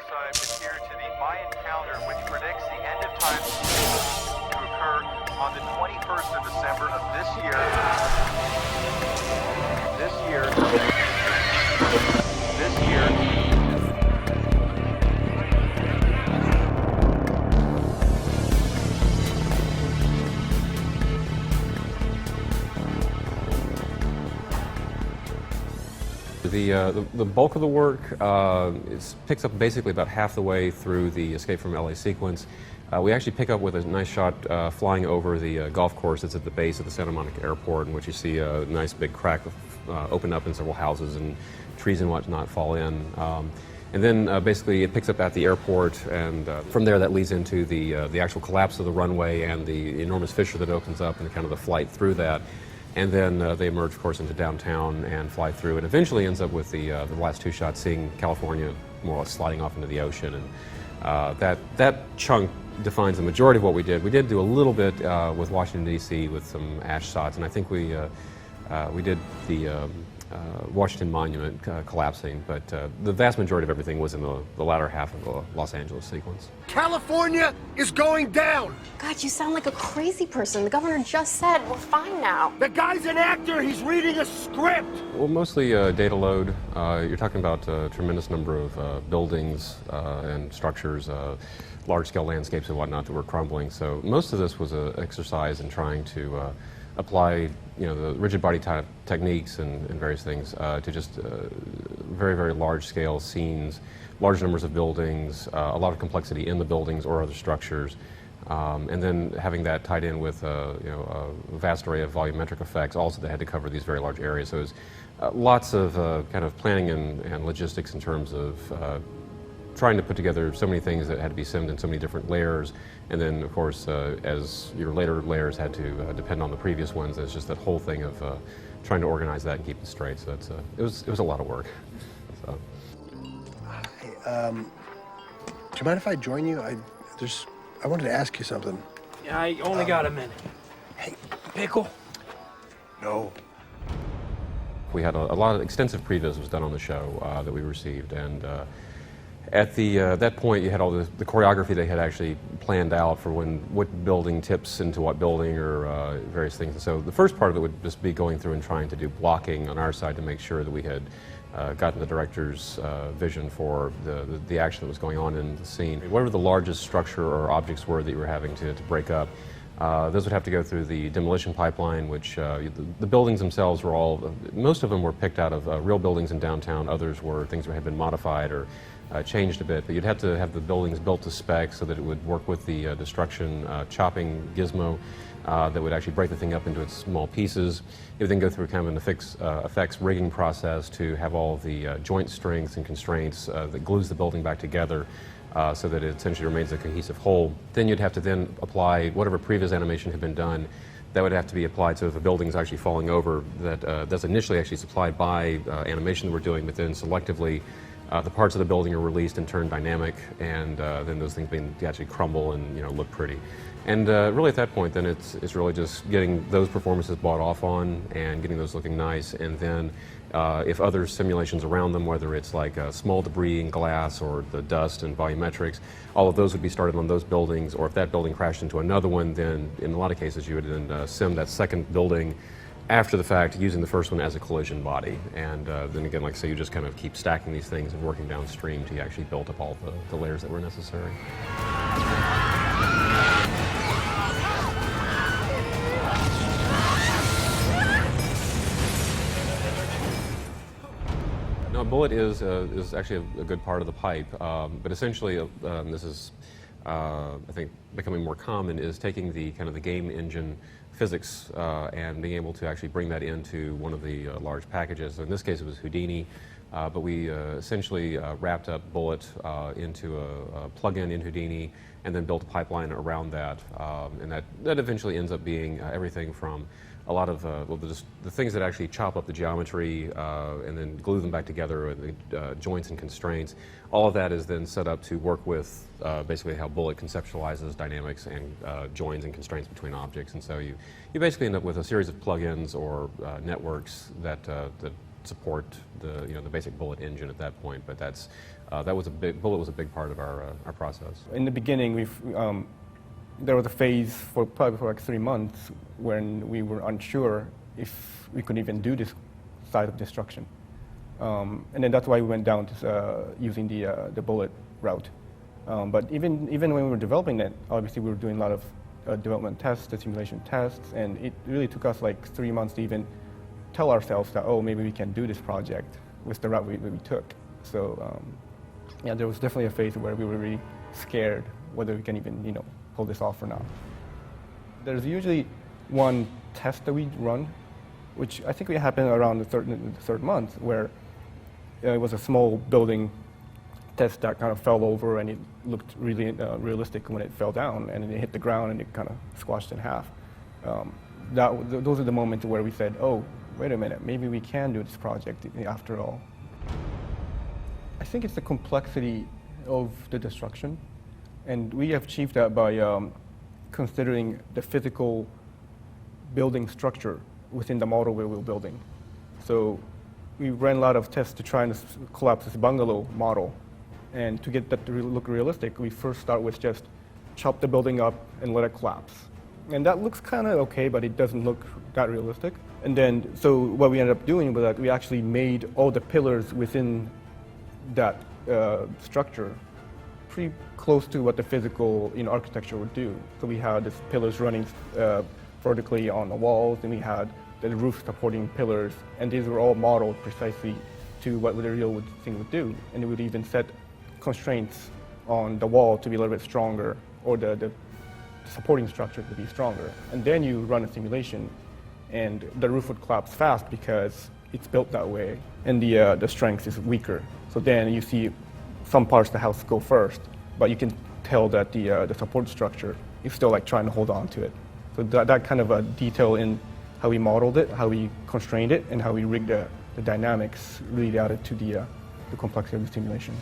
adhere to the Mayan calendar, which predicts the end of time to occur on the 21st of December of this year. The bulk of the work picks up basically about half the way through the Escape from LA sequence. We actually pick up with a nice shot flying over the golf course that's at the base of the Santa Monica Airport, in which you see a nice big crack open up and several houses and trees and whatnot fall in. And then basically it picks up at the airport, and from there that leads into the actual collapse of the runway and the enormous fissure that opens up and kind of the flight through that. And then they emerge, of course, into downtown and fly through. It eventually ends up with the last two shots seeing California more or less sliding off into the ocean. And that chunk defines the majority of what we did. We did do a little bit with Washington, D.C. with some ash shots, and I think we did the Washington Monument collapsing, but the vast majority of everything was in the latter half of the Los Angeles sequence. California is going down! God, you sound like a crazy person. The governor just said we're fine now. The guy's an actor, he's reading a script! Well, mostly data load. You're talking about a tremendous number of buildings and structures, large-scale landscapes and whatnot that were crumbling. So most of this was an exercise in trying to apply, the rigid body type techniques and various things to just very, very large-scale scenes, large numbers of buildings, a lot of complexity in the buildings or other structures, and then having that tied in with a vast array of volumetric effects also that had to cover these very large areas. So it was lots of kind of planning and logistics in terms of trying to put together so many things that had to be simmed in so many different layers, and then of course as your later layers had to depend on the previous ones, it's just that whole thing of trying to organize that and keep it straight. So it was a lot of work. So. Hey, do you mind if I join you? I wanted to ask you something. Yeah, I only got a minute. Hey, Pickle? no. We had a lot of extensive previs was done on the show that we received, and at that point you had all the choreography they had actually planned out for what building tips into what building or various things. And so the first part of it would just be going through and trying to do blocking on our side to make sure that we had gotten the director's vision for the action that was going on in the scene. Whatever the largest structure or objects were that you were having to break up, those would have to go through the demolition pipeline, which the buildings themselves were all, most of them were picked out of real buildings in downtown, others were things that had been modified or changed a bit, but you'd have to have the buildings built to spec so that it would work with the destruction chopping gizmo that would actually break the thing up into its small pieces. It would then go through kind of an effects rigging process to have all the joint strengths and constraints that glues the building back together so that it essentially remains a cohesive whole. Then you'd have to then apply whatever previous animation had been done. That would have to be applied, so if a building is actually falling over, that's initially actually supplied by animation that we're doing, but then selectively the parts of the building are released and turned dynamic, and then those things actually crumble and look pretty. And really at that point, then it's really just getting those performances bought off on and getting those looking nice. And then if other simulations around them, whether it's like small debris and glass or the dust and volumetrics, all of those would be started on those buildings. Or if that building crashed into another one, then in a lot of cases you would then sim that second building after the fact, using the first one as a collision body. And then again, like I say, you just kind of keep stacking these things and working downstream till you actually build up all the layers that were necessary. No, a bullet is actually a good part of the pipe, but essentially this is, I think, becoming more common, is taking the kind of the game engine physics and being able to actually bring that into one of the large packages. So in this case it was Houdini, but we essentially wrapped up Bullet into a plug-in in Houdini and then built a pipeline around that, and that eventually ends up being everything from a lot of the things that actually chop up the geometry and then glue them back together with the joints and constraints. All of that is then set up to work with basically how Bullet conceptualizes dynamics and joins and constraints between objects. And so you basically end up with a series of plugins or networks that support the basic bullet engine at that point. But that was bullet was a big part of our process. In the beginning, there was a phase probably for like 3 months when we were unsure if we could even do this side of destruction. And then that's why we went down to using the bullet route. But even when we were developing it, obviously we were doing a lot of development tests, the simulation tests, and it really took us like 3 months to even tell ourselves that, oh, maybe we can do this project with the route we took. So yeah, there was definitely a phase where we were really scared whether we can even pull this off or not. There's usually one test that we run, which I think we happened around the third month, where it was a small building test that kind of fell over, and it looked really realistic when it fell down, and it hit the ground and it kind of squashed in half. Those are the moments where we said, oh, wait a minute, maybe we can do this project after all. I think it's the complexity of the destruction, and we have achieved that by considering the physical building structure within the model we were building. So we ran a lot of tests to try and collapse this bungalow model. And to get that to look realistic, we first start with just chop the building up and let it collapse. And that looks kind of okay, but it doesn't look that realistic. And then, so what we ended up doing was that we actually made all the pillars within that structure pretty close to what the physical architecture would do. So we had these pillars running vertically on the walls, and we had the roof supporting pillars, and these were all modeled precisely to what the real thing would do. And it would even set constraints on the wall to be a little bit stronger, or the supporting structure to be stronger. And then you run a simulation, and the roof would collapse fast because it's built that way, and the strength is weaker. So then you see some parts of the house go first, but you can tell that the support structure is still like trying to hold on to it. So that kind of a detail in how we modeled it, how we constrained it, and how we rigged the dynamics really added to the complexity of the simulation.